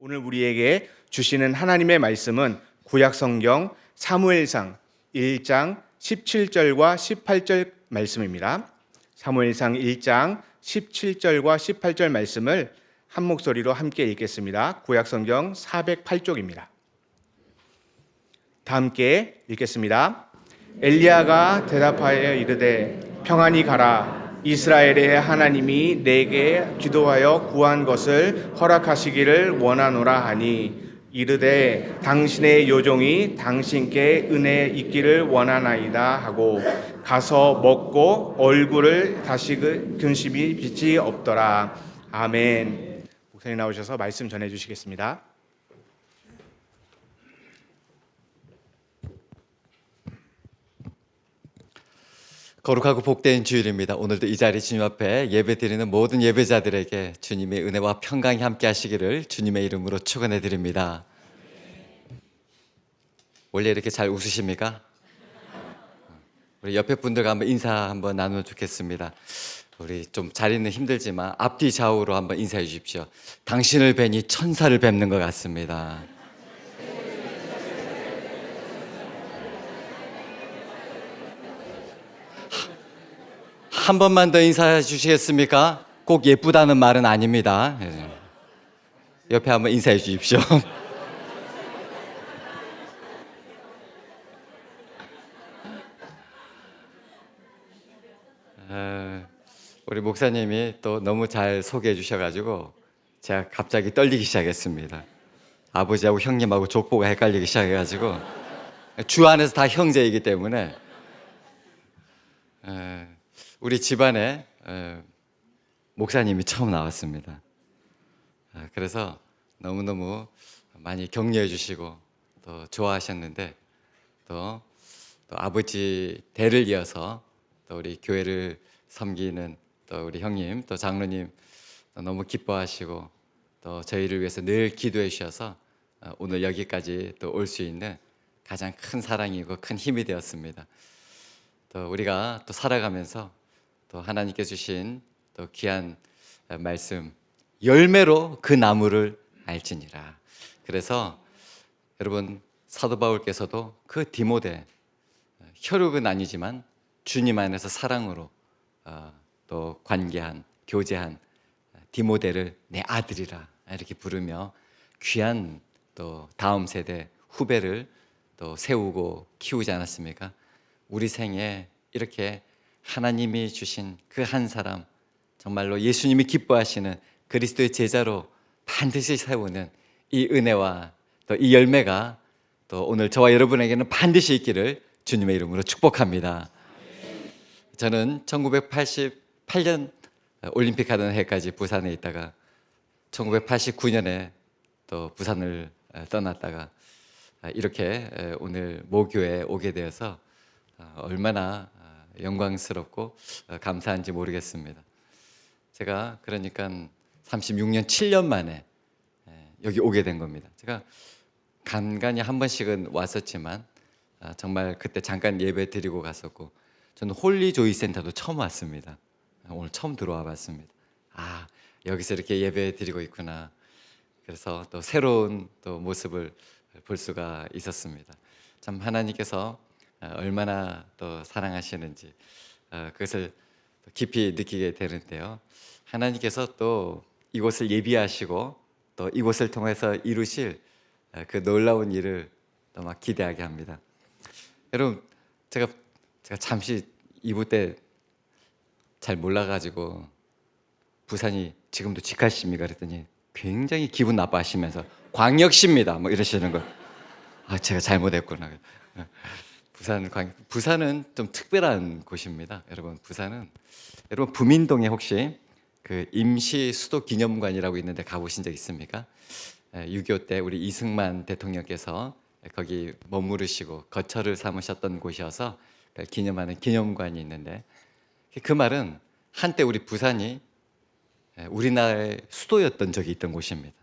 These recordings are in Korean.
오늘 우리에게 주시는 하나님의 말씀은 구약 성경 사무엘상 1장 17절과 18절 말씀입니다. 사무엘상 1장 17절과 18절 말씀을 한 목소리로 함께 읽겠습니다. 구약 성경 408쪽입니다. 다 함께 읽겠습니다. 엘리야가 대답하여 이르되 평안히 가라. 이스라엘의 하나님이 내게 기도하여 구한 것을 허락하시기를 원하노라 하니 이르되 당신의 요종이 당신께 은혜 있기를 원하나이다 하고 가서 먹고 얼굴을 다시 근심이 빛이 없더라. 아멘. 목사님 나오셔서 말씀 전해 주시겠습니다. 거룩하고 복된 주일입니다. 오늘도 이 자리 주님 앞에 예배드리는 모든 예배자들에게 주님의 은혜와 평강이 함께 하시기를 주님의 이름으로 축원해 드립니다. 원래 이렇게 잘 웃으십니까? 우리 옆에 분들과 한번 인사 한번 나누면 좋겠습니다. 우리 좀 자리는 힘들지만 앞뒤 좌우로 한번 인사해 주십시오. 당신을 뵈니 천사를 뵙는 것 같습니다. 한 번만 더 인사해 주시겠습니까? 꼭 예쁘다는 말은 아닙니다. 옆에 한번 인사해 주십시오. 우리 목사님이 또 너무 잘 소개해 주셔가지고 제가 갑자기 떨리기 시작했습니다. 아버지하고 형님하고 족보가 헷갈리기 시작해가지고 주 안에서 다 형제이기 때문에 우리 집안에 목사님이 처음 나왔습니다. 그래서 너무너무 많이 격려해 주시고 또 좋아하셨는데 또 아버지 대를 이어서 또 우리 교회를 섬기는 또 우리 형님 또 장로님 너무 기뻐하시고 또 저희를 위해서 늘 기도해 주셔서 오늘 여기까지 또 올 수 있는 가장 큰 사랑이고 큰 힘이 되었습니다. 또 우리가 또 살아가면서 또 하나님께 주신 또 귀한 말씀 열매로 그 나무를 알지니라. 그래서 여러분 사도 바울께서도 그 디모데 혈육은 아니지만 주님 안에서 사랑으로 또 관계한 교제한 디모데를 내 아들이라 이렇게 부르며 귀한 또 다음 세대 후배를 또 세우고 키우지 않았습니까? 우리 생에 이렇게 하나님이 주신 그 한 사람 정말로 예수님이 기뻐하시는 그리스도의 제자로 반드시 세우는 이 은혜와 또 이 열매가 또 오늘 저와 여러분에게는 반드시 있기를 주님의 이름으로 축복합니다. 저는 1988년 올림픽 하던 해까지 부산에 있다가 1989년에 또 부산을 떠났다가 이렇게 오늘 모교에 오게 되어서 얼마나 영광스럽고 감사한지 모르겠습니다. 제가 그러니까 36년 7년 만에 여기 오게 된 겁니다. 제가 간간히 한 번씩은 왔었지만 정말 그때 잠깐 예배 드리고 갔었고 저는 홀리조이 센터도 처음 왔습니다. 오늘 처음 들어와 봤습니다. 여기서 이렇게 예배 드리고 있구나. 그래서 또 새로운 또 모습을 볼 수가 있었습니다. 참 하나님께서 얼마나 또 사랑하시는지 그것을 깊이 느끼게 되는데요. 하나님께서 또 이곳을 예비하시고 또 이곳을 통해서 이루실 그 놀라운 일을 또 막 기대하게 합니다. 여러분 제가 잠시 2부 때 잘 몰라가지고 부산이 지금도 직하십니까 그랬더니 굉장히 기분 나빠하시면서 광역시입니다 뭐 이러시는 거. 제가 잘못했구나. 부산은 좀 특별한 곳입니다. 여러분 부산은 여러분 부민동에 혹시 그 임시 수도 기념관이라고 있는데 가보신 적 있습니까? 6.25 때 우리 이승만 대통령께서 거기 머무르시고 거처를 삼으셨던 곳이어서 기념하는 기념관이 있는데 그 말은 한때 우리 부산이 우리나라의 수도였던 적이 있던 곳입니다.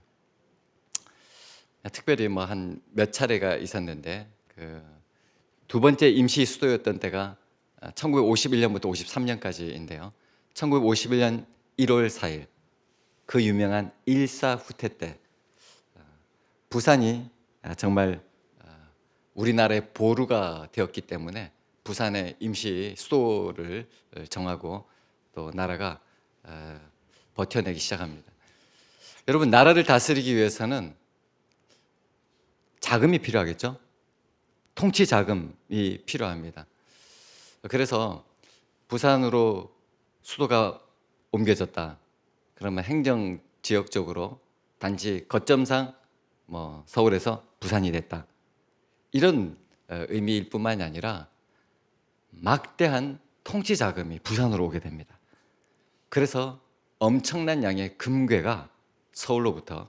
특별히 뭐 한 몇 차례가 있었는데 그 두 번째 임시 수도였던 때가 1951년부터 53년까지인데요. 1951년 1월 4일 그 유명한 일사후퇴 때 부산이 정말 우리나라의 보루가 되었기 때문에 부산의 임시 수도를 정하고 또 나라가 버텨내기 시작합니다. 여러분, 나라를 다스리기 위해서는 자금이 필요하겠죠? 통치 자금이 필요합니다. 그래서 부산으로 수도가 옮겨졌다. 그러면 행정 지역적으로 단지 거점상 서울에서 부산이 됐다. 이런 의미일 뿐만이 아니라 막대한 통치 자금이 부산으로 오게 됩니다. 그래서 엄청난 양의 금괴가 서울로부터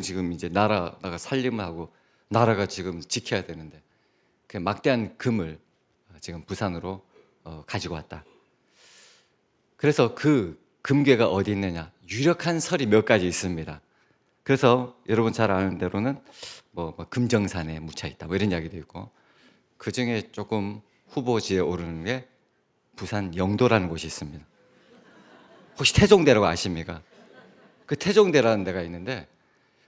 지금 이제 나라가 살림을 하고 나라가 지금 지켜야 되는데 그 막대한 금을 지금 부산으로 가지고 왔다. 그래서 그 금괴가 어디 있느냐? 유력한 설이 몇 가지 있습니다. 그래서 여러분 잘 아는 대로는 금정산에 묻혀 있다 이런 이야기도 있고, 그 중에 조금 후보지에 오르는 게 부산 영도라는 곳이 있습니다. 혹시 태종대라고 아십니까? 그 태종대라는 데가 있는데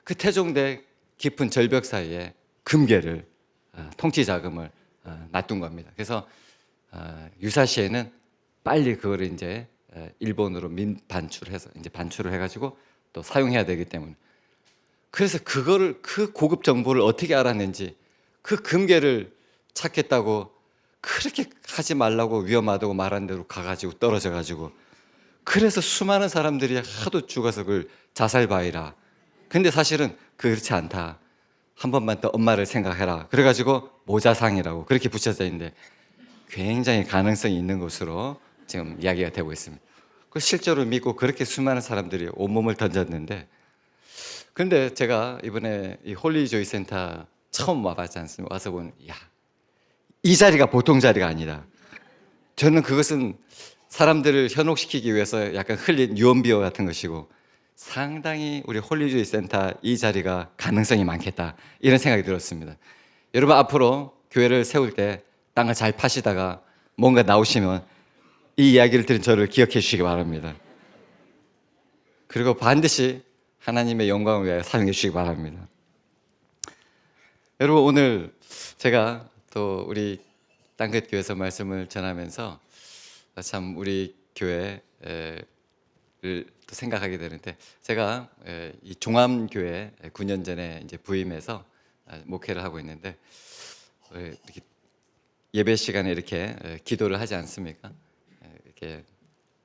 그 태종대 깊은 절벽 사이에 금괴를 통치 자금을 놔둔 겁니다. 그래서 유사시에는 빨리 그걸 이제 일본으로 반출해서 이제 반출을 해가지고 또 사용해야 되기 때문에, 그래서 그거를 그 고급 정보를 어떻게 알았는지, 그 금괴를 찾겠다고 그렇게 하지 말라고 위험하다고 말한 대로 가가지고 떨어져가지고, 그래서 수많은 사람들이 하도 죽어서 그걸 자살바위라. 근데 사실은 그렇지 않다. 한 번만 더 엄마를 생각해라. 그래가지고 모자상이라고 그렇게 붙여져 있는데 굉장히 가능성이 있는 것으로 지금 이야기가 되고 있습니다. 그 실제로 믿고 그렇게 수많은 사람들이 온몸을 던졌는데, 그런데 제가 이번에 이 홀리조이 센터 처음 와봤지 않습니까? 와서 보니 이 자리가 보통 자리가 아니다. 저는 그것은 사람들을 현혹시키기 위해서 약간 흘린 유언비어 같은 것이고, 상당히 우리 홀리조이 센터 이 자리가 가능성이 많겠다 이런 생각이 들었습니다. 여러분, 앞으로 교회를 세울 때 땅을 잘 파시다가 뭔가 나오시면 이 이야기를 들은 저를 기억해 주시기 바랍니다. 그리고 반드시 하나님의 영광을 위하여 사용해 주시기 바랍니다. 여러분, 오늘 제가 또 우리 땅끝교회에서 말씀을 전하면서 참 우리 교회를 또 생각하게 되는데, 제가 이 종암교회 9년 전에 이제 부임해서 목회를 하고 있는데, 이렇게 예배 시간에 이렇게 기도를 하지 않습니까? 이렇게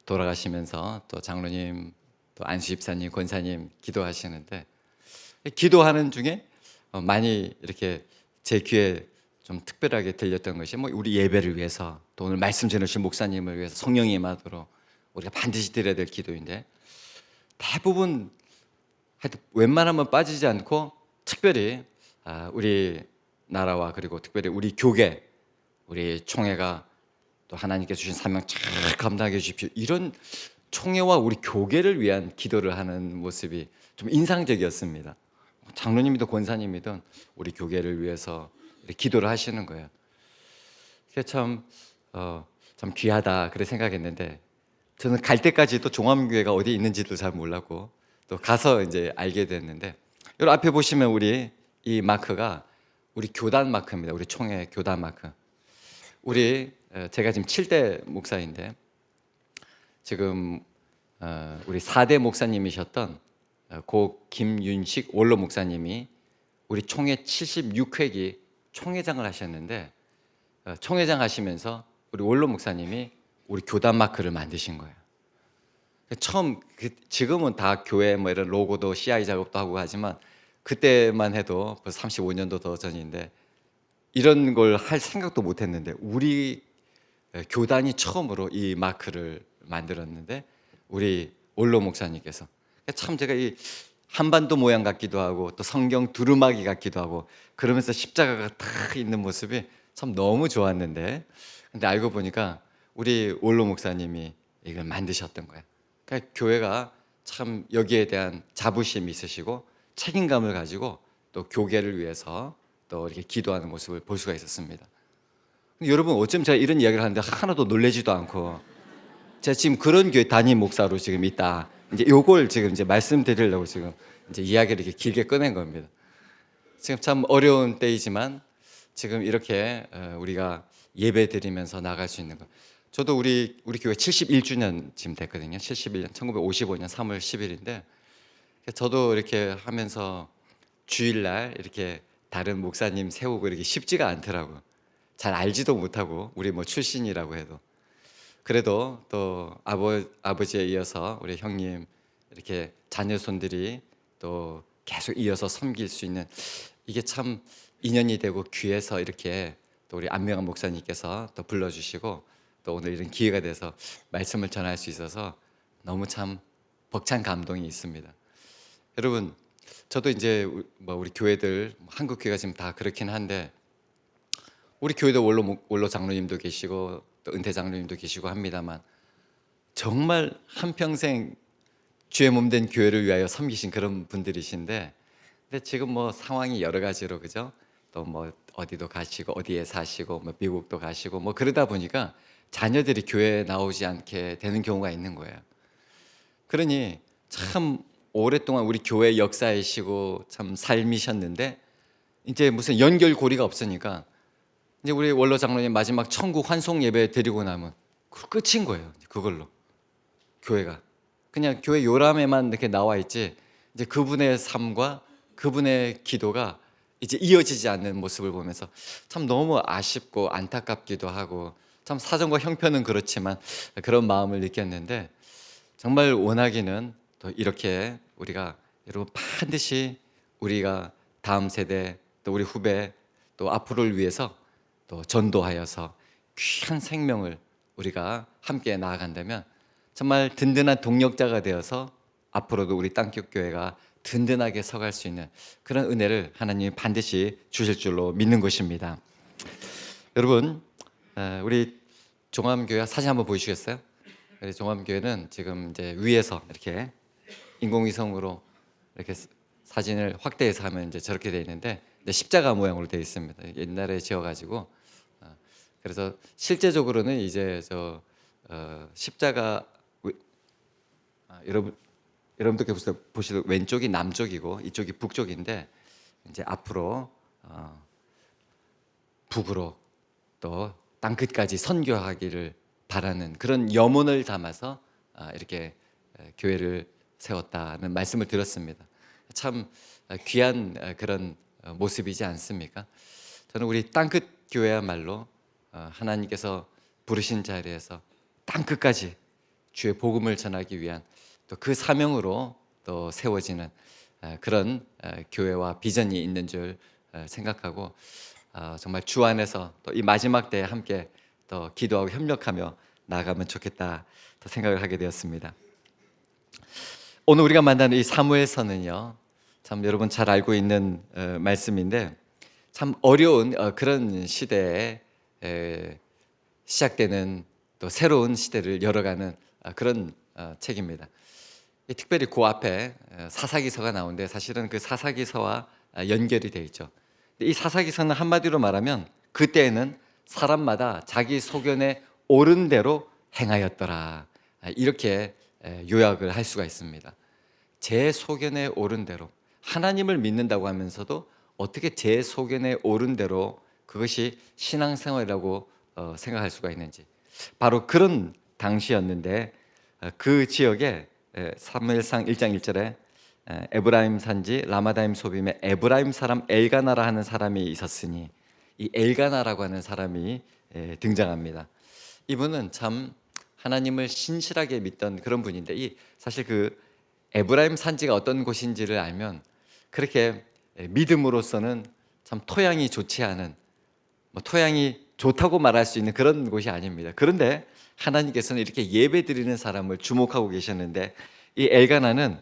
돌아가시면서 또 장로님, 또 안수 집사님, 권사님 기도하시는데, 기도하는 중에 많이 이렇게 제 귀에 좀 특별하게 들렸던 것이 우리 예배를 위해서, 또 오늘 말씀 전해주신 목사님을 위해서 성령이 임하도록 우리가 반드시 드려야 될 기도인데, 대부분 하여튼 웬만하면 빠지지 않고 특별히 우리 나라와 그리고 특별히 우리 교계, 우리 총회가 또 하나님께서 주신 사명 잘 감당해 주십시오, 이런 총회와 우리 교계를 위한 기도를 하는 모습이 좀 인상적이었습니다. 장로님이든 권사님이든 우리 교계를 위해서 기도를 하시는 거예요. 그게 참 귀하다 그래 생각했는데, 저는 갈 때까지도 종암교회가 어디 있는지도 잘 몰랐고 또 가서 이제 알게 됐는데, 여기 앞에 보시면 우리 이 마크가 우리 교단 마크입니다. 우리 총회 교단 마크. 제가 지금 7대 목사인데, 지금 우리 4대 목사님이셨던 고 김윤식 원로 목사님이 우리 총회 76회기 총회장을 하셨는데, 총회장 하시면서 우리 원로 목사님이 우리 교단 마크를 만드신 거예요. 처음 지금은 다 교회 이런 로고도 CI 작업도 하고 하지만, 그때만 해도 벌써 35년도 더 전인데 이런 걸 할 생각도 못 했는데, 우리 교단이 처음으로 이 마크를 만들었는데 우리 원로 목사님께서, 참 제가 이 한반도 모양 같기도 하고 또 성경 두루마기 같기도 하고 그러면서 십자가가 딱 있는 모습이 참 너무 좋았는데, 근데 알고 보니까 우리 원로 목사님이 이걸 만드셨던 거예요. 그러니까 교회가 참 여기에 대한 자부심이 있으시고 책임감을 가지고 또 교계를 위해서 또 이렇게 기도하는 모습을 볼 수가 있었습니다. 여러분, 어쩜 제가 이런 이야기를 하는데 하나도 놀라지도 않고, 제가 지금 그런 교회 담임 목사로 지금 있다, 이제 요걸 지금 이제 말씀드리려고 지금 이제 이야기를 이렇게 길게 꺼낸 겁니다. 지금 참 어려운 때이지만 지금 이렇게 우리가 예배 드리면서 나갈 수 있는 것. 저도 우리 교회 71주년 지금 됐거든요. 71년 1955년 3월 10일인데 저도 이렇게 하면서 주일날 이렇게 다른 목사님 세우고 이렇게 쉽지가 않더라고요. 잘 알지도 못하고 우리 뭐 출신이라고 해도 그래도 또 아버지에 이어서 우리 형님 이렇게 자녀손들이 또 계속 이어서 섬길 수 있는 이게 참 인연이 되고 귀해서 이렇게 또 우리 안명환 목사님께서 또 불러주시고 또 오늘 이런 기회가 돼서 말씀을 전할 수 있어서 너무 참 벅찬 감동이 있습니다. 여러분, 저도 이제 우리 교회들 한국 교회가 지금 다 그렇긴 한데 우리 교회도 원로 장로님도 계시고 또 은퇴 장로님도 계시고 합니다만 정말 한평생 주의 몸 된 교회를 위하여 섬기신 그런 분들이신데 근데 지금 뭐 상황이 여러 가지로 그죠? 또 뭐 어디도 가시고 어디에 사시고 뭐 미국도 가시고 뭐 그러다 보니까 자녀들이 교회에 나오지 않게 되는 경우가 있는 거예요. 그러니 참 오랫동안 우리 교회 역사이시고 참 삶이셨는데 이제 무슨 연결고리가 없으니까 이제 우리 원로 장로님 마지막 천국 환송 예배 드리고 나면 그 끝인 거예요. 그걸로 교회가 그냥 교회 요람에만 이렇게 나와 있지 이제 그분의 삶과 그분의 기도가 이제 이어지지 않는 모습을 보면서 참 너무 아쉽고 안타깝기도 하고 참 사정과 형편은 그렇지만 그런 마음을 느꼈는데 정말 원하기는 또 이렇게 우리가 여러분 반드시 우리가 다음 세대 또 우리 후배 또 앞으로를 위해서 또 전도하여서 귀한 생명을 우리가 함께 나아간다면 정말 든든한 동력자가 되어서 앞으로도 우리 땅끝교회가 든든하게 서갈 수 있는 그런 은혜를 하나님이 반드시 주실 줄로 믿는 것입니다. 여러분, 우리 종암교회 사진 한번 보여주시겠어요? 우리 종암교회는 지금 이제 위에서 이렇게 인공위성으로 이렇게 사진을 확대해서 하면 이제 저렇게 되어 있는데 십자가 모양으로 되어 있습니다. 옛날에 지어가지고 그래서 실제적으로는 이제 십자가 여러분들께서 보시도 왼쪽이 남쪽이고 이쪽이 북쪽인데 이제 앞으로 북으로 또 땅끝까지 선교하기를 바라는 그런 염원을 담아서 이렇게 교회를 세웠다는 말씀을 들었습니다. 참 귀한 그런 모습이지 않습니까? 저는 우리 땅끝 교회야말로 하나님께서 부르신 자리에서 땅끝까지 주의 복음을 전하기 위한 또 그 사명으로 또 세워지는 그런 교회와 비전이 있는 줄 생각하고 정말 주 안에서 또 이 마지막 때에 함께 또 기도하고 협력하며 나아가면 좋겠다 또 생각을 하게 되었습니다. 오늘 우리가 만나는 이 사무엘서는요, 참 여러분 잘 알고 있는 말씀인데 참 어려운 그런 시대에 시작되는 또 새로운 시대를 열어가는 그런 책입니다. 특별히 그 앞에 사사기서가 나오는데 사실은 그 사사기서와 연결이 되어 있죠. 이 사사기서는 한마디로 말하면 그때에는 사람마다 자기 소견에 옳은 대로 행하였더라, 이렇게 요약을 할 수가 있습니다. 제 소견에 옳은 대로 하나님을 믿는다고 하면서도 어떻게 제 소견에 옳은 대로 그것이 신앙생활이라고 생각할 수가 있는지 바로 그런 당시였는데 그 지역에 사무엘상 1장 1절에 에브라임 산지 라마다임 소빔에 에브라임 사람 엘가나라 하는 사람이 있었으니 이 엘가나라고 하는 사람이 등장합니다. 이분은 참 하나님을 신실하게 믿던 그런 분인데 이 사실 그 에브라임 산지가 어떤 곳인지를 알면 그렇게 믿음으로서는 참 토양이 좋지 않은 토양이 좋다고 말할 수 있는 그런 곳이 아닙니다. 그런데 하나님께서는 이렇게 예배 드리는 사람을 주목하고 계셨는데 이 엘가나는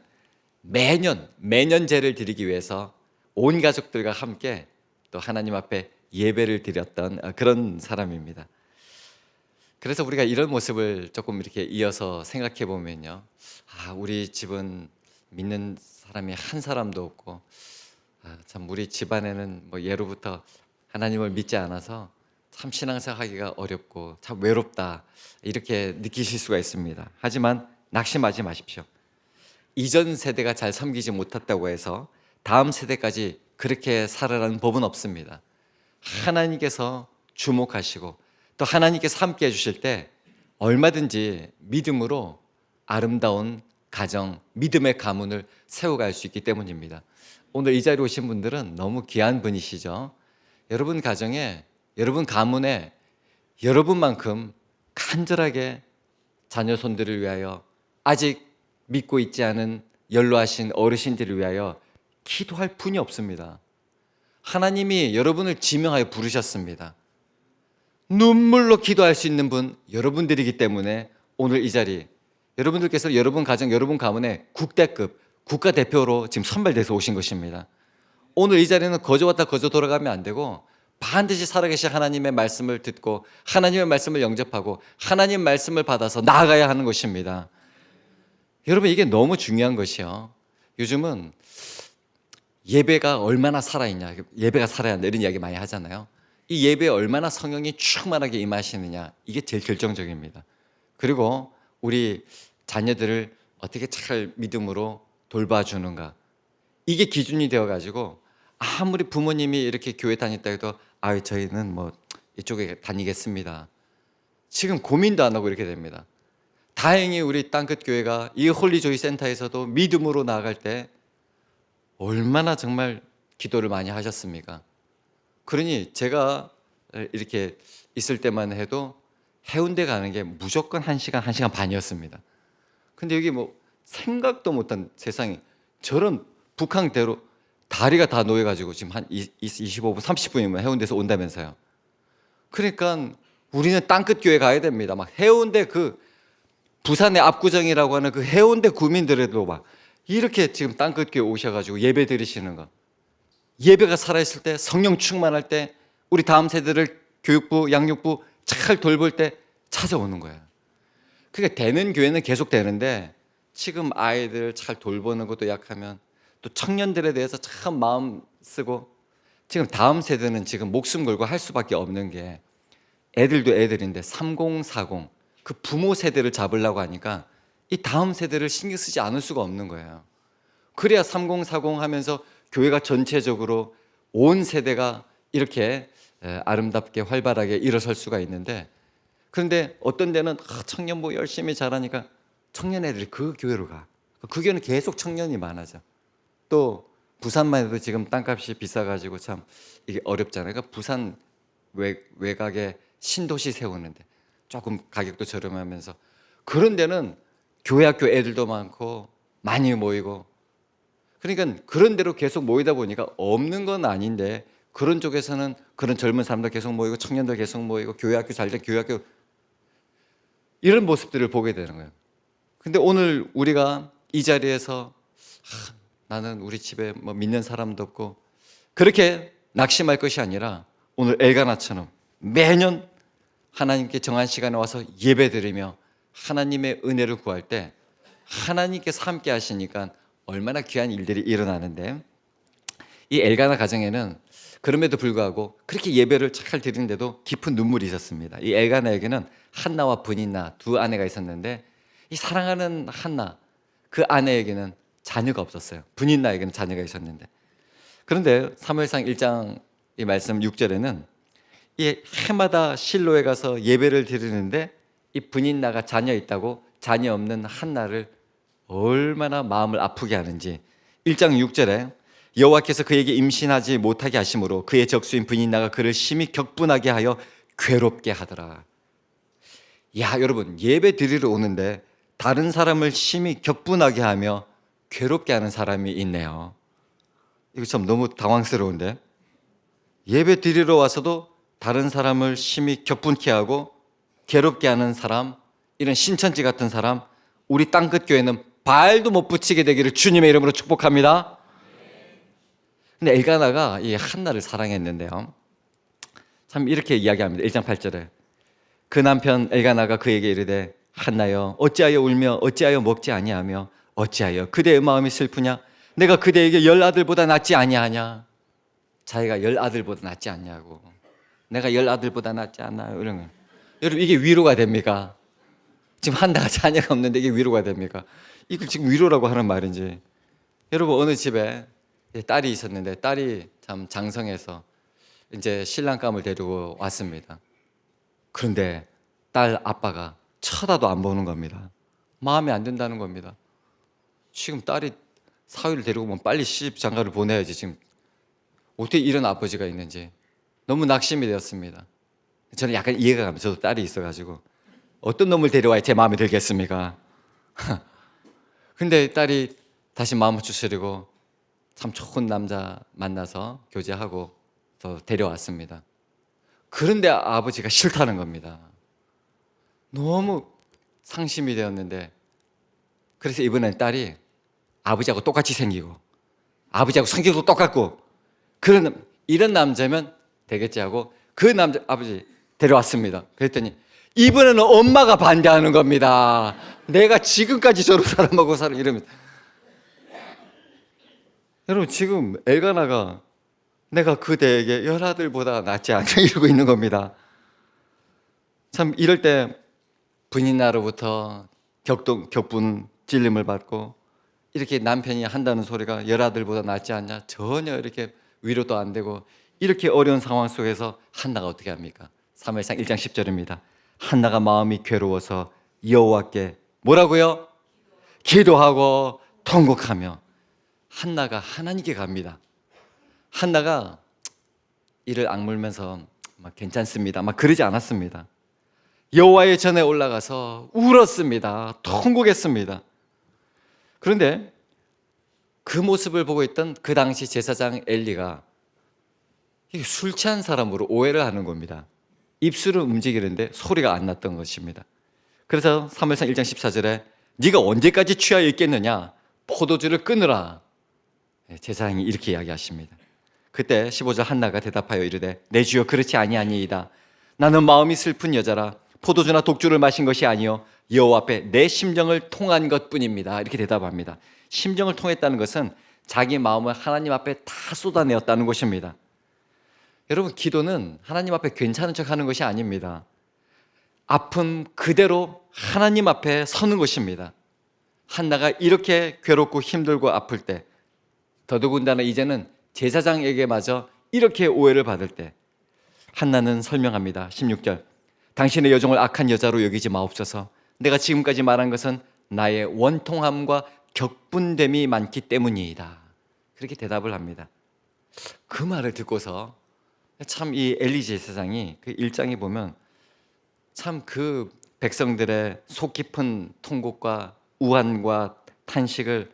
매년 제를 드리기 위해서 온 가족들과 함께 또 하나님 앞에 예배를 드렸던 그런 사람입니다. 그래서 우리가 이런 모습을 조금 이렇게 이어서 생각해 보면요, 우리 집은 믿는 사람이 한 사람도 없고 참 우리 집안에는 뭐 예로부터 하나님을 믿지 않아서 참 신앙생활하기가 어렵고 참 외롭다, 이렇게 느끼실 수가 있습니다. 하지만 낙심하지 마십시오. 이전 세대가 잘 섬기지 못했다고 해서 다음 세대까지 그렇게 살아라는 법은 없습니다. 하나님께서 주목하시고 또 하나님께서 함께 해주실 때 얼마든지 믿음으로 아름다운 가정, 믿음의 가문을 세워갈 수 있기 때문입니다. 오늘 이 자리에 오신 분들은 너무 귀한 분이시죠. 여러분 가정에, 여러분 가문에 여러분만큼 간절하게 자녀 손들을 위하여, 아직 믿고 있지 않은 연로하신 어르신들을 위하여 기도할 분이 없습니다. 하나님이 여러분을 지명하여 부르셨습니다. 눈물로 기도할 수 있는 분 여러분들이기 때문에 오늘 이 자리, 여러분들께서 여러분 가정, 여러분 가문에 국대급 국가대표로 지금 선발돼서 오신 것입니다. 오늘 이 자리는 거저 왔다 거저 돌아가면 안 되고 반드시 살아계신 하나님의 말씀을 듣고 하나님의 말씀을 영접하고 하나님 말씀을 받아서 나아가야 하는 것입니다. 여러분, 이게 너무 중요한 것이요. 요즘은 예배가 얼마나 살아있냐, 예배가 살아야 한다 이런 이야기 많이 하잖아요. 이 예배에 얼마나 성령이 충만하게 임하시느냐, 이게 제일 결정적입니다. 그리고 우리 자녀들을 어떻게 잘 믿음으로 돌봐주는가, 이게 기준이 되어가지고 아무리 부모님이 이렇게 교회 다녔다 해도 저희는 뭐 이쪽에 다니겠습니다, 지금 고민도 안 하고 이렇게 됩니다. 다행히 우리 땅끝 교회가 이 홀리조이 센터에서도 믿음으로 나아갈 때 얼마나 정말 기도를 많이 하셨습니까? 그러니 제가 이렇게 있을 때만 해도 해운대 가는 게 무조건 1시간, 1시간 반이었습니다. 근데 여기 뭐 생각도 못한 세상에 저런 북한대로 다리가 다 놓여가지고 지금 한 25분, 30분이면 해운대에서 온다면서요. 그러니까 우리는 땅끝 교회 가야 됩니다. 막 해운대 그 부산의 압구정이라고 하는 그 해운대 구민들에도 막 이렇게 지금 땅끝 교회 오셔가지고 예배 드리시는 거. 예배가 살아있을 때, 성령 충만할 때 우리 다음 세대를 교육부, 양육부 잘 돌볼 때 찾아오는 거예요. 그러니까 되는 교회는 계속 되는데 지금 아이들 잘 돌보는 것도 약하면 또 청년들에 대해서 참 마음 쓰고, 지금 다음 세대는 지금 목숨 걸고 할 수밖에 없는 게, 애들도 애들인데 3040 그 부모 세대를 잡으려고 하니까 이 다음 세대를 신경 쓰지 않을 수가 없는 거예요. 그래야 3040 하면서 교회가 전체적으로 온 세대가 이렇게 아름답게 활발하게 일어설 수가 있는데, 그런데 어떤 데는 청년부 열심히 잘하니까 청년 애들이 그 교회로 가. 그 교회는 계속 청년이 많아져. 또 부산만 해도 지금 땅값이 비싸가지고 참 이게 어렵잖아요. 그러니까 부산 외곽에 신도시 세우는데 조금 가격도 저렴하면서 그런 데는 교회 학교 애들도 많고 많이 모이고, 그러니까 그런 데로 계속 모이다 보니까 없는 건 아닌데 그런 쪽에서는 그런 젊은 사람들 계속 모이고 청년들 계속 모이고 교회 학교 잘 된 교회 학교, 이런 모습들을 보게 되는 거예요. 근데 오늘 우리가 이 자리에서 나는 우리 집에 뭐 믿는 사람도 없고 그렇게 낙심할 것이 아니라 오늘 엘가나처럼 매년 하나님께 정한 시간에 와서 예배드리며 하나님의 은혜를 구할 때 하나님께서 함께 하시니까 얼마나 귀한 일들이 일어나는데, 이 엘가나 가정에는 그럼에도 불구하고 그렇게 예배를 잘 드리는데도 깊은 눈물이 있었습니다. 이 엘가나에게는 한나와 브닌나 두 아내가 있었는데, 이 사랑하는 한나 그 아내에게는 자녀가 없었어요. 브닌나에게는 자녀가 있었는데, 그런데 사무엘상 1장 이 말씀 6절에는 이 해마다 실로에 가서 예배를 드리는데 이 브닌나가 자녀 있다고 자녀 없는 한나를 얼마나 마음을 아프게 하는지, 1장 6절에 여호와께서 그에게 임신하지 못하게 하심으로 그의 적수인 브닌나가 그를 심히 격분하게 하여 괴롭게 하더라. 야, 여러분, 예배 드리러 오는데 다른 사람을 심히 격분하게 하며 괴롭게 하는 사람이 있네요. 이거 참 너무 당황스러운데, 예배 드리러 와서도 다른 사람을 심히 격분케 하고 괴롭게 하는 사람, 이런 신천지 같은 사람, 우리 땅끝 교회는 발도 못 붙이게 되기를 주님의 이름으로 축복합니다. 근데 엘가나가 이 한나를 사랑했는데요, 참 이렇게 이야기합니다. 1장 8절에 그 남편 엘가나가 그에게 이르되 한나여 어찌하여 울며 어찌하여 먹지 아니하며 어찌하여 그대의 마음이 슬프냐? 내가 그대에게 10 아들보다 낫지 아니하냐? 자기가 10 아들보다 낫지 않냐고, 내가 10 아들보다 낫지 않나요? 이런 거. 여러분, 이게 위로가 됩니까? 지금 한나가 자녀가 없는데 이게 위로가 됩니까? 이걸 지금 위로라고 하는 말인지. 여러분, 어느 집에 딸이 있었는데 딸이 참 장성해서 이제 신랑감을 데리고 왔습니다. 그런데 딸 아빠가 쳐다도 안 보는 겁니다. 마음에 안 든다는 겁니다. 지금 딸이 사위를 데리고 오면 빨리 시집 장가를 보내야지. 지금 어떻게 이런 아버지가 있는지 너무 낙심이 되었습니다. 저는 약간 이해가 갑니다. 저도 딸이 있어가지고 어떤 놈을 데려와야 제 마음에 들겠습니까? 근데 딸이 다시 마음을 추스리고 참 좋은 남자 만나서 교제하고 더 데려왔습니다. 그런데 아버지가 싫다는 겁니다. 너무 상심이 되었는데, 그래서 이번엔 딸이 아버지하고 똑같이 생기고 아버지하고 성격도 똑같고 이런 남자면 되겠지 하고 그 남자 아버지 데려왔습니다. 그랬더니 이번에는 엄마가 반대하는 겁니다. 내가 지금까지 저런 사람하고 살아 이러면서. 여러분, 지금 엘가나가 내가 그대에게 열아들보다 낫지 않냐 이러고 있는 겁니다. 참 이럴 때 분인나로부터 격분 찔림을 받고 이렇게 남편이 한다는 소리가 열아들보다 낫지 않냐, 전혀 이렇게 위로도 안 되고, 이렇게 어려운 상황 속에서 한나가 어떻게 합니까? 사무엘상 1장 10절입니다. 한나가 마음이 괴로워서 여호와께 뭐라고요? 기도하고 통곡하며. 한나가 하나님께 갑니다. 한나가 이를 악물면서 막 괜찮습니다 막 그러지 않았습니다. 여호와의 전에 올라가서 울었습니다. 통곡했습니다. 그런데 그 모습을 보고 있던 그 당시 제사장 엘리가 술 취한 사람으로 오해를 하는 겁니다. 입술은 움직이는데 소리가 안 났던 것입니다. 그래서 사무엘상 1장 14절에 네가 언제까지 취하여 있겠느냐, 포도주를 끊으라. 제사장이 이렇게 이야기하십니다. 그때 15절 한나가 대답하여 이르되 내 주여 그렇지 아니하니이다. 나는 마음이 슬픈 여자라 포도주나 독주를 마신 것이 아니요 여호와 앞에 내 심정을 통한 것뿐입니다. 이렇게 대답합니다. 심정을 통했다는 것은 자기 마음을 하나님 앞에 다 쏟아내었다는 것입니다. 여러분, 기도는 하나님 앞에 괜찮은 척하는 것이 아닙니다. 아픔 그대로 하나님 앞에 서는 것입니다. 한나가 이렇게 괴롭고 힘들고 아플 때, 더더군다나 이제는 제사장에게마저 이렇게 오해를 받을 때, 한나는 설명합니다. 16절 당신의 여종을 악한 여자로 여기지 마옵소서. 내가 지금까지 말한 것은 나의 원통함과 격분됨이 많기 때문이다. 그렇게 대답을 합니다. 그 말을 듣고서 참 이 엘리 제사장이 그 1장에 보면 참 그 백성들의 속 깊은 통곡과 우환과 탄식을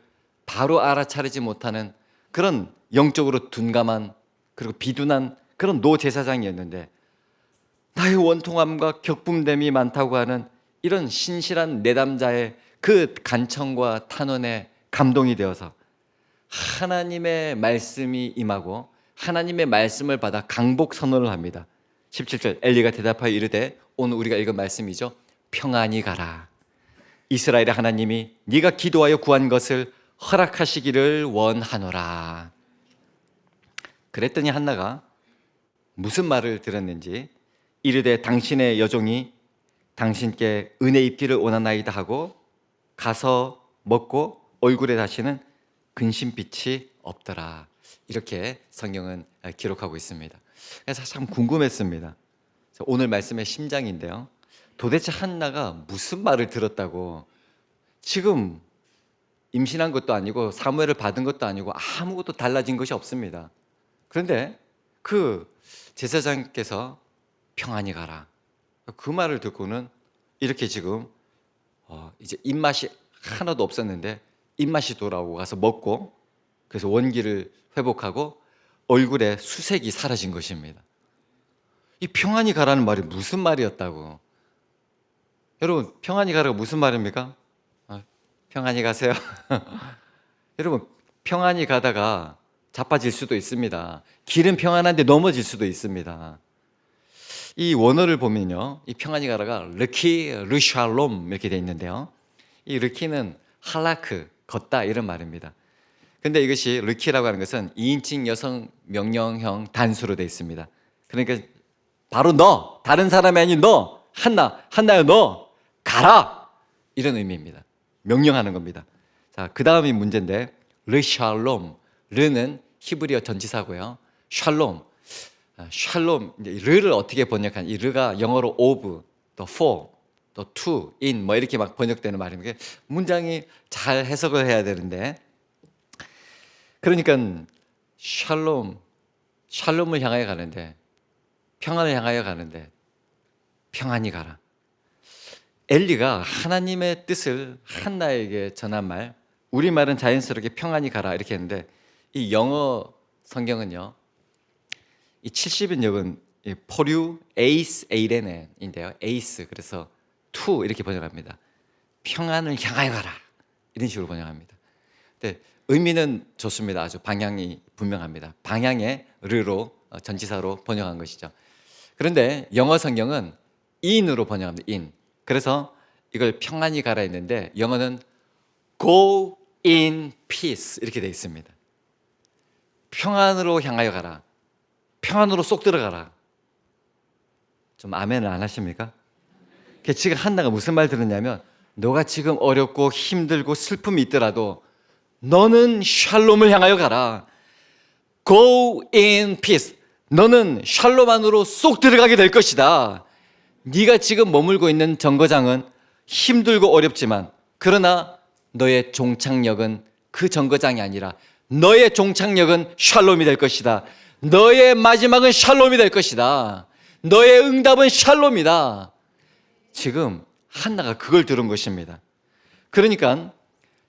바로 알아차리지 못하는 그런 영적으로 둔감한 그리고 비둔한 그런 노 제사장이었는데, 나의 원통함과 격분됨이 많다고 하는 이런 신실한 내담자의 그 간청과 탄원에 감동이 되어서 하나님의 말씀이 임하고 하나님의 말씀을 받아 강복 선언을 합니다. 17절 엘리가 대답하여 이르되, 오늘 우리가 읽은 말씀이죠. 평안히 가라. 이스라엘의 하나님이 네가 기도하여 구한 것을 허락하시기를 원하노라. 그랬더니 한나가 무슨 말을 들었는지, 이르되 당신의 여종이 당신께 은혜 입기를 원하나이다 하고 가서 먹고 얼굴에 다시는 근심빛이 없더라. 이렇게 성경은 기록하고 있습니다. 그래서 참 궁금했습니다. 오늘 말씀의 심장인데요, 도대체 한나가 무슨 말을 들었다고, 지금 임신한 것도 아니고 사무엘을 받은 것도 아니고 아무것도 달라진 것이 없습니다. 그런데 그 제사장께서 평안히 가라, 그 말을 듣고는 이렇게 지금 이제 입맛이 하나도 없었는데 입맛이 돌아오고 가서 먹고, 그래서 원기를 회복하고 얼굴에 수색이 사라진 것입니다. 이 평안히 가라는 말이 무슨 말이었다고. 여러분, 평안히 가라가 무슨 말입니까? 평안히 가세요. 여러분, 평안히 가다가 자빠질 수도 있습니다. 길은 평안한데 넘어질 수도 있습니다. 이 원어를 보면요, 이 평안히 가라가 르키, 르샬롬 이렇게 돼 있는데요, 이 르키는 할라크, 걷다 이런 말입니다. 근데 이것이 르키라고 하는 것은 2인칭 여성 명령형 단수로 되어 있습니다. 그러니까 바로 너, 다른 사람이 아닌 너, 한나야 너 가라, 이런 의미입니다. 명령하는 겁니다. 자, 그 다음이 문제인데, 르샬롬, 르는 히브리어 전치사고요. 샬롬. 샬롬, 이제 르를 어떻게 번역한, 이 르가 영어로 of, 또 for, 또 to, in 뭐 이렇게 막 번역되는 말입니다. 문장이 잘 해석을 해야 되는데, 그러니까 샬롬을 향하여 가는데, 평안을 향하여 가는데 평안히 가라. 엘리가 하나님의 뜻을 한나에게 전한 말, 우리말은 자연스럽게 평안히 가라 이렇게 했는데, 이 영어 성경은요, 이 70인역은 포류 에이스 에이레네인데요. 에이스, 그래서 to 이렇게 번역합니다. 평안을 향하여 가라 이런 식으로 번역합니다. 근데 의미는 좋습니다. 아주 방향이 분명합니다. 방향의 르로 전치사로 번역한 것이죠. 그런데 영어 성경은 in으로 번역합니다. in. 그래서 이걸 평안히 가라 했는데 영어는 go in peace 이렇게 되어 있습니다. 평안으로 향하여 가라. 평안으로 쏙 들어가라. 좀 아멘을 안 하십니까? 지금 한나가 무슨 말 들었냐면, 너가 지금 어렵고 힘들고 슬픔이 있더라도 너는 샬롬을 향하여 가라. Go in peace. 너는 샬롬 안으로 쏙 들어가게 될 것이다. 네가 지금 머물고 있는 정거장은 힘들고 어렵지만, 그러나 너의 종착역은 그 정거장이 아니라 너의 종착역은 샬롬이 될 것이다. 너의 마지막은 샬롬이 될 것이다. 너의 응답은 샬롬이다. 지금 한나가 그걸 들은 것입니다. 그러니까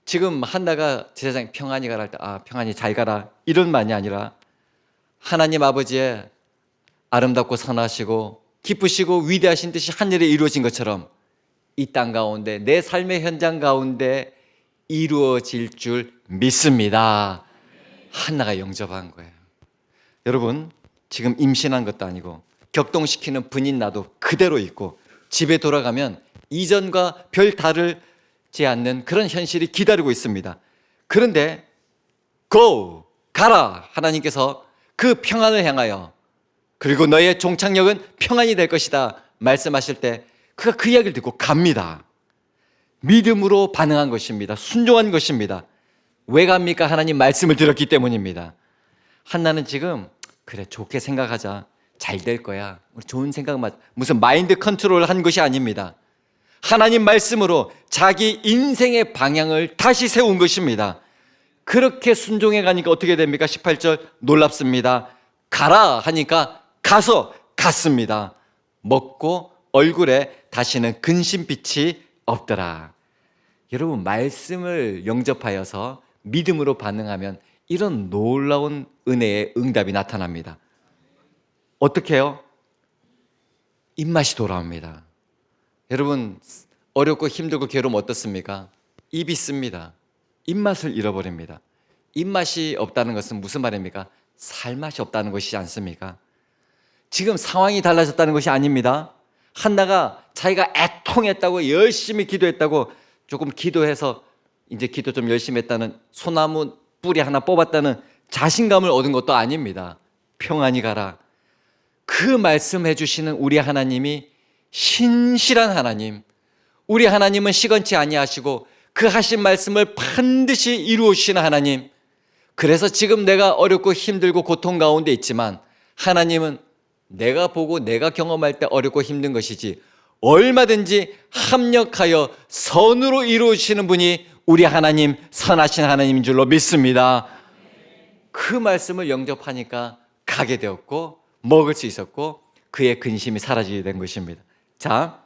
지금 한나가 제사장이 평안히 가라 할 때, 평안히 잘 가라 이런 말이 아니라, 하나님 아버지의 아름답고 선하시고 기쁘시고 위대하신 뜻이 하늘에 이루어진 것처럼 이 땅 가운데, 내 삶의 현장 가운데 이루어질 줄 믿습니다. 한나가 영접한 거예요. 여러분, 지금 임신한 것도 아니고 격동시키는 분인 나도 그대로 있고, 집에 돌아가면 이전과 별 다르지 않는 그런 현실이 기다리고 있습니다. 그런데 go, 가라. 하나님께서 그 평안을 향하여, 그리고 너의 종착역은 평안이 될 것이다 말씀하실 때 그가 그 이야기를 듣고 갑니다. 믿음으로 반응한 것입니다. 순종한 것입니다. 왜 갑니까? 하나님 말씀을 들었기 때문입니다. 한나는 지금 그래, 좋게 생각하자, 잘 될 거야, 우리 좋은 생각만, 무슨 마인드 컨트롤을 한 것이 아닙니다. 하나님 말씀으로 자기 인생의 방향을 다시 세운 것입니다. 그렇게 순종해 가니까 어떻게 됩니까? 18절 놀랍습니다. 가라 하니까 가서 갔습니다. 먹고 얼굴에 다시는 근심빛이 없더라. 여러분, 말씀을 영접하여서 믿음으로 반응하면 이런 놀라운 은혜의 응답이 나타납니다. 어떻게 해요? 입맛이 돌아옵니다. 여러분, 어렵고 힘들고 괴로우면 어떻습니까? 입이 씁니다. 입맛을 잃어버립니다. 입맛이 없다는 것은 무슨 말입니까? 살맛이 없다는 것이지 않습니까? 지금 상황이 달라졌다는 것이 아닙니다. 한나가 자기가 애통했다고, 열심히 기도했다고, 조금 기도해서 이제 기도 좀 열심히 했다는, 소나무 뿌리 하나 뽑았다는 자신감을 얻은 것도 아닙니다. 평안히 가라. 그 말씀해 주시는 우리 하나님이 신실한 하나님, 우리 하나님은 시건치 아니하시고 그 하신 말씀을 반드시 이루시는 하나님. 그래서 지금 내가 어렵고 힘들고 고통 가운데 있지만 하나님은 내가 보고 내가 경험할 때 어렵고 힘든 것이지 얼마든지 합력하여 선으로 이루시는 분이 우리 하나님, 선하신 하나님인 줄로 믿습니다. 그 말씀을 영접하니까 가게 되었고 먹을 수 있었고 그의 근심이 사라지게 된 것입니다. 자,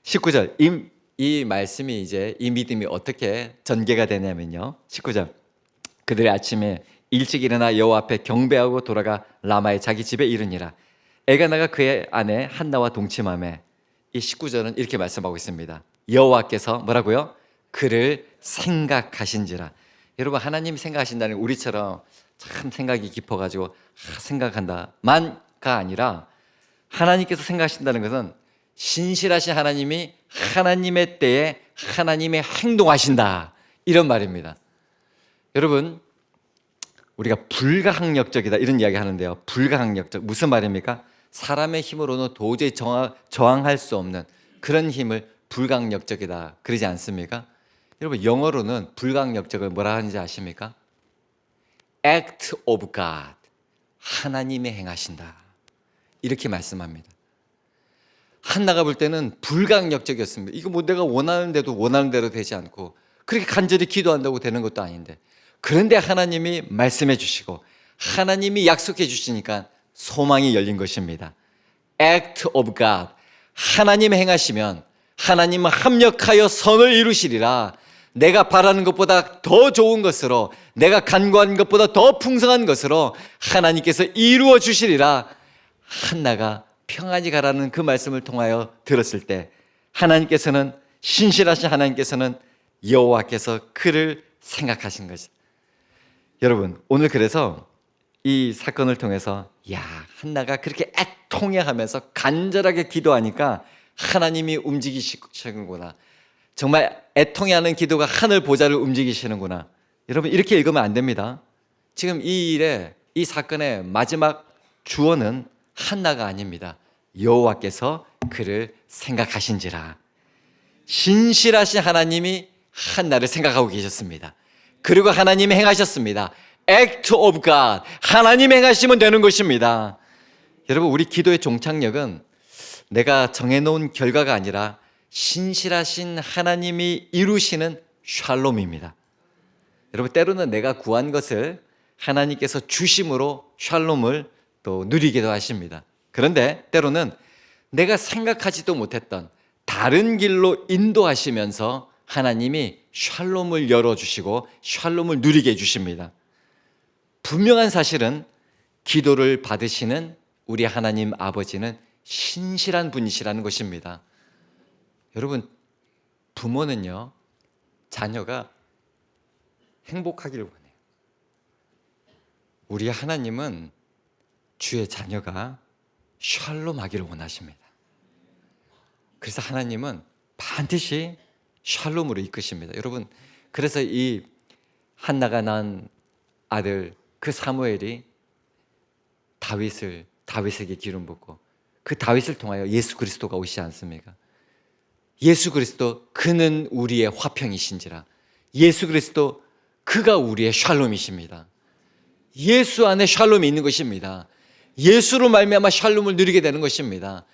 19절 이 말씀이 이제 이 믿음이 어떻게 전개가 되냐면요, 19절 그들의 아침에 일찍 일어나 여호와 앞에 경배하고 돌아가 라마의 자기 집에 이르니라. 엘가나가 그의 아내 한나와 동침하매. 이 19절은 이렇게 말씀하고 있습니다. 여호와께서 뭐라고요? 그를 생각하신지라. 여러분, 하나님 생각하신다는 우리처럼 참 생각이 깊어가지고 생각한다만가 아니라, 하나님께서 생각하신다는 것은 신실하신 하나님이 하나님의 때에 하나님의 행동하신다, 이런 말입니다. 여러분, 우리가 불가항력적이다 이런 이야기 하는데요, 불가항력적 무슨 말입니까? 사람의 힘으로는 도저히 저항할 수 없는 그런 힘을 불가항력적이다 그러지 않습니까? 여러분, 영어로는 불가항력적을 뭐라 하는지 아십니까? act of God. 하나님이 행하신다. 이렇게 말씀합니다. 한나가 볼 때는 불강력적이었습니다. 이거 뭐 내가 원하는데도 원하는 대로 되지 않고 그렇게 간절히 기도한다고 되는 것도 아닌데, 그런데 하나님이 말씀해 주시고 하나님이 약속해 주시니까 소망이 열린 것입니다. act of God. 하나님 행하시면 하나님은 합력하여 선을 이루시리라. 내가 바라는 것보다 더 좋은 것으로, 내가 간구하는 것보다 더 풍성한 것으로 하나님께서 이루어 주시리라. 한나가 평안히 가라는 그 말씀을 통하여 들었을 때 하나님께서는, 신실하신 하나님께서는 여호와께서 그를 생각하신 것이죠. 여러분, 오늘 그래서 이 사건을 통해서 한나가 그렇게 애통해하면서 간절하게 기도하니까 하나님이 움직이시는구나. 정말 애통해하는 기도가 하늘 보좌를 움직이시는구나. 여러분, 이렇게 읽으면 안 됩니다. 지금 이 일의, 이 사건의 마지막 주어는 한나가 아닙니다. 여호와께서 그를 생각하신지라. 신실하신 하나님이 한나를 생각하고 계셨습니다. 그리고 하나님이 행하셨습니다. act of God. 하나님이 행하시면 되는 것입니다. 여러분, 우리 기도의 종착역은 내가 정해놓은 결과가 아니라 신실하신 하나님이 이루시는 샬롬입니다. 여러분, 때로는 내가 구한 것을 하나님께서 주심으로 샬롬을 또 누리기도 하십니다. 그런데 때로는 내가 생각하지도 못했던 다른 길로 인도하시면서 하나님이 샬롬을 열어주시고 샬롬을 누리게 해주십니다. 분명한 사실은 기도를 받으시는 우리 하나님 아버지는 신실한 분이시라는 것입니다. 여러분, 부모는요, 자녀가 행복하기를 원해요. 우리 하나님은 주의 자녀가 샬롬하기를 원하십니다. 그래서 하나님은 반드시 샬롬으로 이끄십니다. 여러분, 그래서 이 한나가 낳은 아들 그 사무엘이 다윗에게 기름 붓고 그 다윗을 통하여 예수 그리스도가 오시지 않습니까? 예수 그리스도, 그는 우리의 화평이신지라. 예수 그리스도, 그가 우리의 샬롬이십니다. 예수 안에 샬롬이 있는 것입니다. 예수로 말미암아 샬롬을 누리게 되는 것입니다.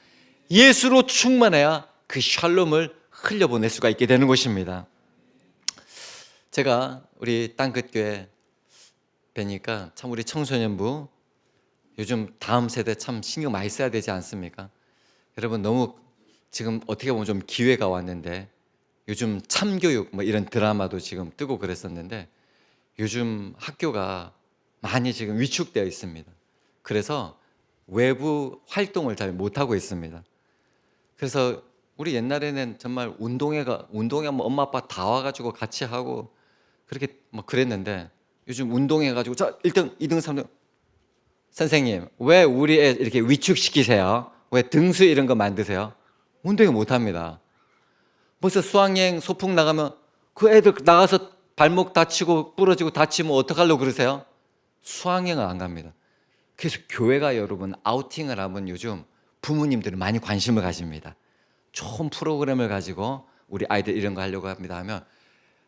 예수로 충만해야 그 샬롬을 흘려보낼 수가 있게 되는 것입니다. 제가 우리 땅끝교회 뵈니까 참 우리 청소년부 요즘 다음 세대 참 신경 많이 써야 되지 않습니까? 여러분, 너무 지금 어떻게 보면 좀 기회가 왔는데, 요즘 참교육 뭐 이런 드라마도 지금 뜨고 그랬었는데 요즘 학교가 많이 지금 위축되어 있습니다. 그래서 외부 활동을 잘 못하고 있습니다. 그래서 우리 옛날에는 정말 운동회 뭐 엄마 아빠 다 와가지고 같이 하고 그렇게 뭐 그랬는데, 요즘 운동회 가지고 자 1등, 2등, 3등, 선생님 왜 우리 애 이렇게 위축시키세요? 왜 등수 이런 거 만드세요? 운동회 못합니다. 벌써 수학여행 소풍 나가면 그 애들 나가서 발목 다치고 부러지고 다치면 어떡하려고 그러세요? 수학여행을 안 갑니다. 그래서 교회가 여러분 아우팅을 하면 요즘 부모님들은 많이 관심을 가집니다. 좋은 프로그램을 가지고 우리 아이들 이런 거 하려고 합니다 하면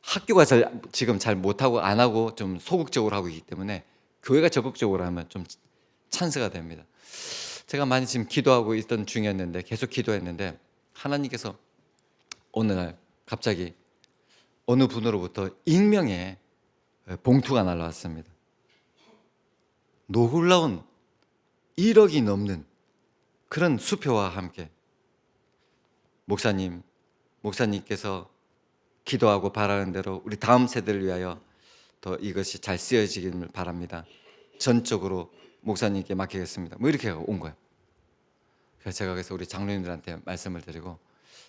학교가 지금 잘 못하고 안 하고 좀 소극적으로 하고 있기 때문에 교회가 적극적으로 하면 좀 찬스가 됩니다. 제가 많이 지금 기도하고 있던 중이었는데, 계속 기도했는데 하나님께서 어느 날 갑자기 어느 분으로부터 익명의 봉투가 날라왔습니다. 놀라운 1억이 넘는 그런 수표와 함께 목사님께서 기도하고 바라는 대로 우리 다음 세대를 위하여 더 이것이 잘 쓰여지기를 바랍니다. 전적으로 목사님께 맡기겠습니다. 뭐 이렇게 온 거예요. 그래서 제가 그래서 우리 장로님들한테 말씀을 드리고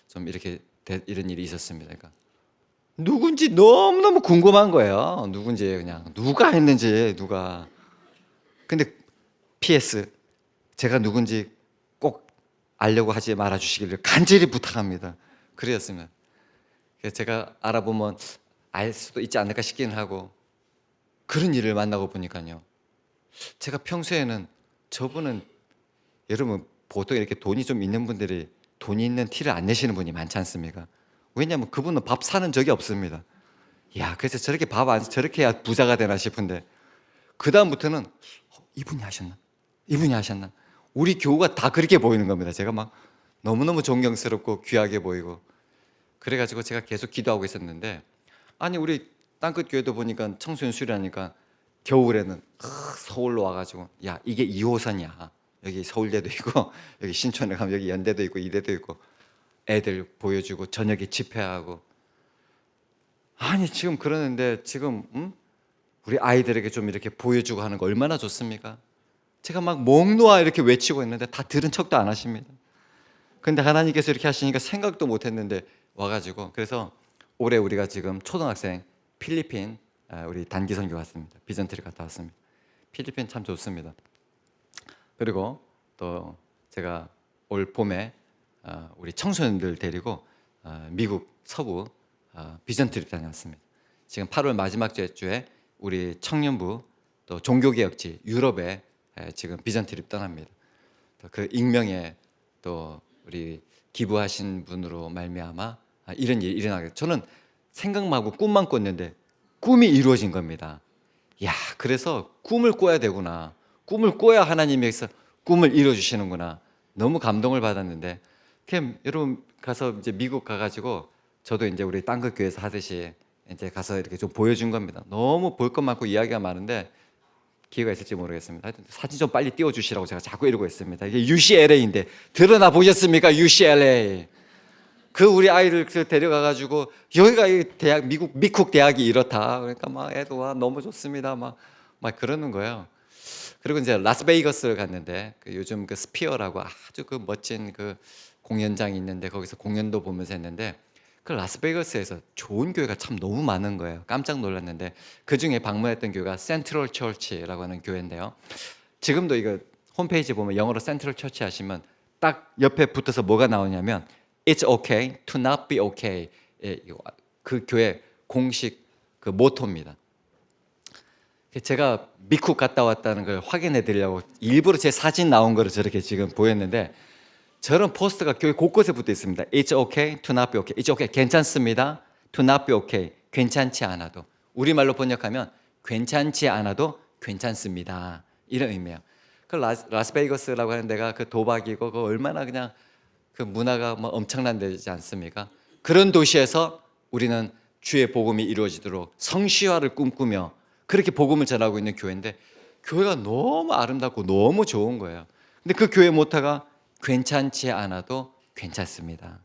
좀 이렇게 이런 일이 있었습니다. 그러니까 누군지 너무너무 궁금한 거예요. 누군지, 그냥 누가 했는지, 누가. 근데 PS, 제가 누군지 꼭 알려고 하지 말아 주시기를 간절히 부탁합니다. 그랬습니다. 그래서 제가 알아보면 알 수도 있지 않을까 싶기는 하고, 그런 일을 만나고 보니까요, 제가 평소에는 저분은, 여러분 보통 이렇게 돈이 좀 있는 분들이 돈이 있는 티를 안 내시는 분이 많지 않습니까? 왜냐하면 그분은 밥 사는 적이 없습니다. 그래서 저렇게 저렇게 해야 부자가 되나 싶은데, 그 다음부터는 이분이 하셨나? 이분이 하셨나? 우리 교우가 다 그렇게 보이는 겁니다. 제가 막 너무너무 존경스럽고 귀하게 보이고 그래가지고 제가 계속 기도하고 있었는데 아니 우리 땅끝 교회도 보니까 청소년 수련하니까 겨울에는 서울로 와가지고 야 이게 2호선이야. 여기 서울대도 있고 여기 신촌에 가면 여기 연대도 있고 이대도 있고 애들 보여주고 저녁에 집회하고 아니 지금 그러는데 지금 우리 아이들에게 좀 이렇게 보여주고 하는 거 얼마나 좋습니까? 제가 막 목 놓아 이렇게 외치고 있는데 다 들은 척도 안 하십니다. 근데 하나님께서 이렇게 하시니까 생각도 못 했는데 와가지고 그래서 올해 우리가 지금 초등학생 필리핀 우리 단기 선교 왔습니다. 비전트리 갔다 왔습니다. 필리핀 참 좋습니다. 그리고 또 제가 올 봄에 우리 청소년들 데리고 미국 서부 비전트리 다녀왔습니다. 지금 8월 마지막 주에 우리 청년부 또 종교개혁지 유럽에 지금 비전 트립 떠납니다. 그 익명에 또 우리 기부하신 분으로 말미암아 이런 일이 일어나게 저는 생각만 하고 꿈만 꿨는데 꿈이 이루어진 겁니다. 야, 그래서 꿈을 꿔야 되구나. 꿈을 꿔야 하나님께서 꿈을 이루어 주시는구나. 너무 감동을 받았는데 여러분 가서 이제 미국 가가지고 저도 이제 우리 땅끝 교회에서 하듯이 이제 가서 이렇게 좀 보여준 겁니다. 너무 볼 것 많고 이야기가 많은데 기회가 있을지 모르겠습니다. 하여튼 사진 좀 빨리 띄워주시라고 제가 자꾸 이러고 있습니다. 이게 UCLA인데 드러나 보셨습니까? UCLA. 그 우리 아이를 데려가가지고 여기가 이 대학 미국 대학이 이렇다. 그러니까 막 애도 와 너무 좋습니다. 막 그러는 거예요. 그리고 이제 라스베이거스를 갔는데 요즘 그 스피어라고 아주 그 멋진 그 공연장이 있는데 거기서 공연도 보면서 했는데 그 라스베이거스에서 좋은 교회가 참 너무 많은 거예요. 깜짝 놀랐는데 그 중에 방문했던 교회가 센트럴 처치라고 하는 교회인데요. 지금도 이거 홈페이지 보면 영어로 센트럴 처치 하시면 딱 옆에 붙어서 뭐가 나오냐면 It's okay to not be okay. 그 교회 공식 그 모토입니다. 제가 미국 갔다 왔다는 걸 확인해 드리려고 일부러 제 사진 나온 거를 저렇게 지금 보였는데 저런 포스터가 교회 곳곳에 붙어 있습니다. It's okay to not be okay. It's okay. 괜찮습니다. To not be okay. 괜찮지 않아도. 우리말로 번역하면 괜찮지 않아도 괜찮습니다. 이런 의미예요. 그 라스베이거스라고 하는 데가 그 도박이고 그 얼마나 그냥 그 문화가 뭐 엄청난 데지 않습니까? 그런 도시에서 우리는 주의 복음이 이루어지도록 성시화를 꿈꾸며 그렇게 복음을 전하고 있는 교회인데 교회가 너무 아름답고 너무 좋은 거예요. 근데 그 교회 모토가 괜찮지 않아도 괜찮습니다.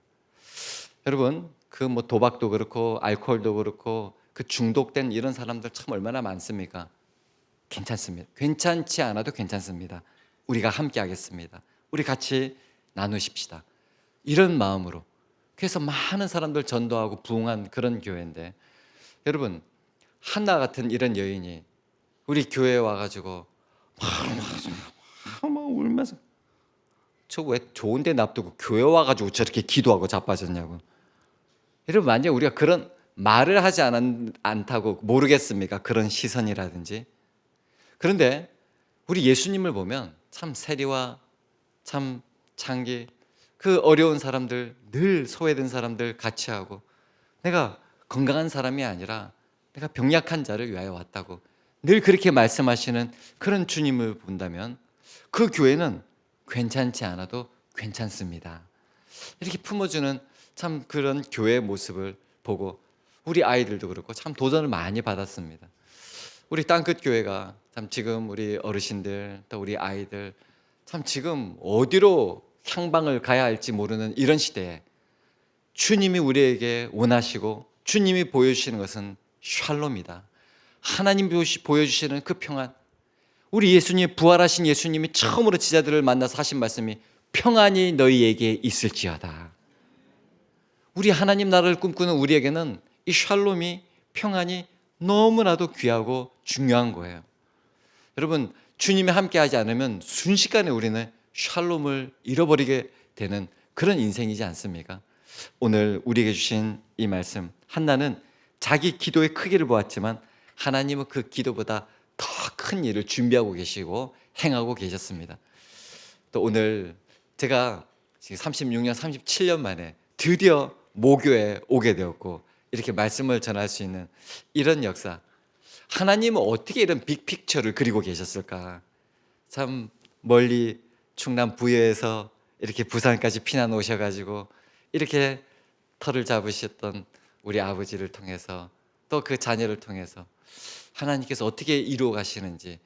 여러분 그 뭐 도박도 그렇고 알코올도 그렇고 그 중독된 이런 사람들 참 얼마나 많습니까? 괜찮습니다. 괜찮지 않아도 괜찮습니다. 우리가 함께 하겠습니다. 우리 같이 나누십시다. 이런 마음으로 그래서 많은 사람들 전도하고 부흥한 그런 교회인데 여러분 한나 같은 이런 여인이 우리 교회에 와가지고 막 울면서 저 왜 좋은 데 놔두고 교회 와가지고 저렇게 기도하고 자빠졌냐고. 여러분 만약에 우리가 그런 말을 하지 않다고 모르겠습니까? 그런 시선이라든지. 그런데 우리 예수님을 보면 참 세리와 참 창기 그 어려운 사람들 늘 소외된 사람들 같이 하고 내가 건강한 사람이 아니라 내가 병약한 자를 위하여 왔다고 늘 그렇게 말씀하시는 그런 주님을 본다면 그 교회는 괜찮지 않아도 괜찮습니다. 이렇게 품어주는 참 그런 교회의 모습을 보고 우리 아이들도 그렇고 참 도전을 많이 받았습니다. 우리 땅끝 교회가 참 지금 우리 어르신들 또 우리 아이들 참 지금 어디로 향방을 가야 할지 모르는 이런 시대에 주님이 우리에게 원하시고 주님이 보여주시는 것은 샬롬이다. 하나님 보여주시는 그 평안. 우리 예수님 부활하신 예수님이 처음으로 지자들을 만나서 하신 말씀이 평안이 너희에게 있을지어다. 우리 하나님 나라를 꿈꾸는 우리에게는 이 샬롬이 평안이 너무나도 귀하고 중요한 거예요. 여러분 주님이 함께하지 않으면 순식간에 우리는 샬롬을 잃어버리게 되는 그런 인생이지 않습니까? 오늘 우리에게 주신 이 말씀 한나는 자기 기도의 크기를 보았지만 하나님은 그 기도보다 더 큰 일을 준비하고 계시고 행하고 계셨습니다. 또 오늘 제가 지금 36년, 37년 만에 드디어 모교에 오게 되었고 이렇게 말씀을 전할 수 있는 이런 역사. 하나님은 어떻게 이런 빅픽처를 그리고 계셨을까? 참 멀리 충남 부여에서 이렇게 부산까지 피난 오셔가지고 이렇게 터를 잡으셨던 우리 아버지를 통해서 또 그 자녀를 통해서 하나님께서 어떻게 이루어 가시는지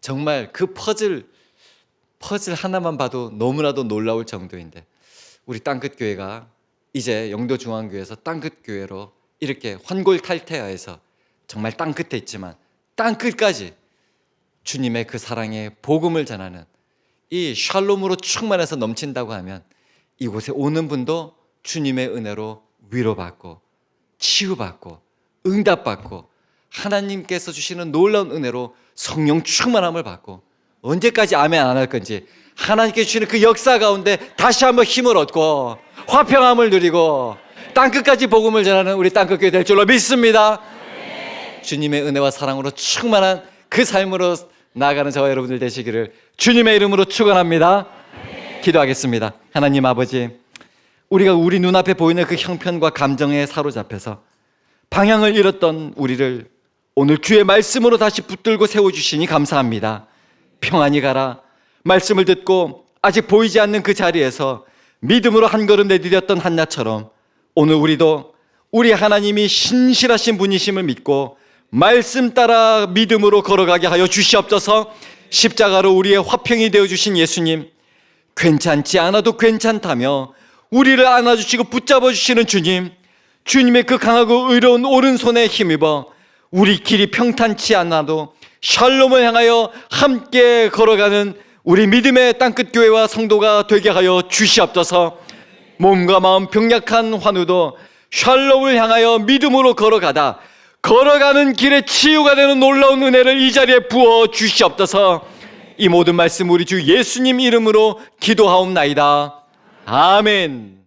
정말 그 퍼즐 하나만 봐도 너무나도 놀라울 정도인데, 우리 땅끝교회가 이제 영도중앙교회에서 땅끝교회로 이렇게 환골탈태하여서 정말 땅끝에 있지만 땅끝까지 주님의 그 사랑의 복음을 전하는 이 샬롬으로 충만해서 넘친다고 하면 이곳에 오는 분도 주님의 은혜로 위로받고 치유받고 응답받고 하나님께서 주시는 놀라운 은혜로 성령 충만함을 받고 언제까지 아멘 안 할 건지, 하나님께 주시는 그 역사 가운데 다시 한번 힘을 얻고 화평함을 누리고 땅끝까지 복음을 전하는 우리 땅끝교회 될 줄로 믿습니다. 주님의 은혜와 사랑으로 충만한 그 삶으로 나아가는 저와 여러분들 되시기를 주님의 이름으로 축원합니다. 기도하겠습니다. 하나님 아버지, 우리가 우리 눈앞에 보이는 그 형편과 감정에 사로잡혀서 방향을 잃었던 우리를 오늘 주의 말씀으로 다시 붙들고 세워주시니 감사합니다. 평안히 가라. 말씀을 듣고 아직 보이지 않는 그 자리에서 믿음으로 한 걸음 내디뎠던 한나처럼 오늘 우리도 우리 하나님이 신실하신 분이심을 믿고 말씀 따라 믿음으로 걸어가게 하여 주시옵소서. 십자가로 우리의 화평이 되어주신 예수님, 괜찮지 않아도 괜찮다며 우리를 안아주시고 붙잡아주시는 주님, 주님의 그 강하고 의로운 오른손에 힘입어 우리 길이 평탄치 않아도 샬롬을 향하여 함께 걸어가는 우리 믿음의 땅끝교회와 성도가 되게 하여 주시옵소서. 몸과 마음 병약한 환우도 샬롬을 향하여 믿음으로 걸어가는 길에 치유가 되는 놀라운 은혜를 이 자리에 부어 주시옵소서. 이 모든 말씀 우리 주 예수님 이름으로 기도하옵나이다. 아멘.